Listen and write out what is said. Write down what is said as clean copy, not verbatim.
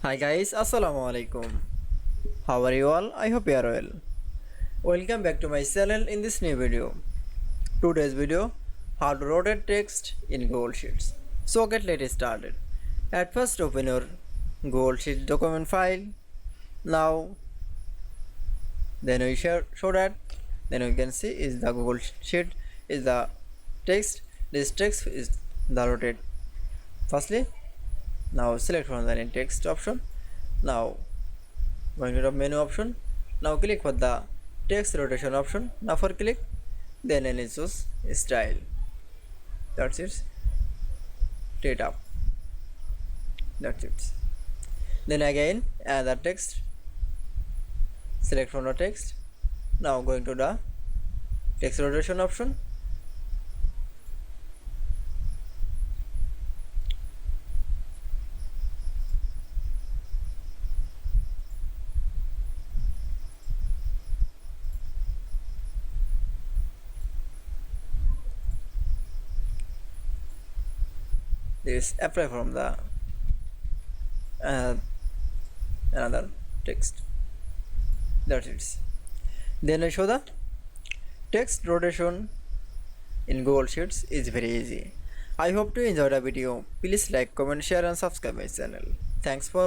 Hi guys, Assalamu Walaikum. How are you all? I hope you are well. Welcome back to my channel in this new video. Today's video, how to rotate text in Google Sheets. So let's started. At first open your Google Sheet document file. Now then we show that. Then you can see is the Google Sheet is the text. This text is the rotate. Firstly, now select from the text option. Now going to the menu option. Now click for the text rotation option. Now for click, then choose style. That's it. Straight up. That's it. Then again add the text. Select from the text. Now going to the text rotation option. This apply from the another text. That's it. Then I show the text rotation in Google Sheets is very easy. I hope to enjoy the video. Please like, comment, share and subscribe my channel. Thanks for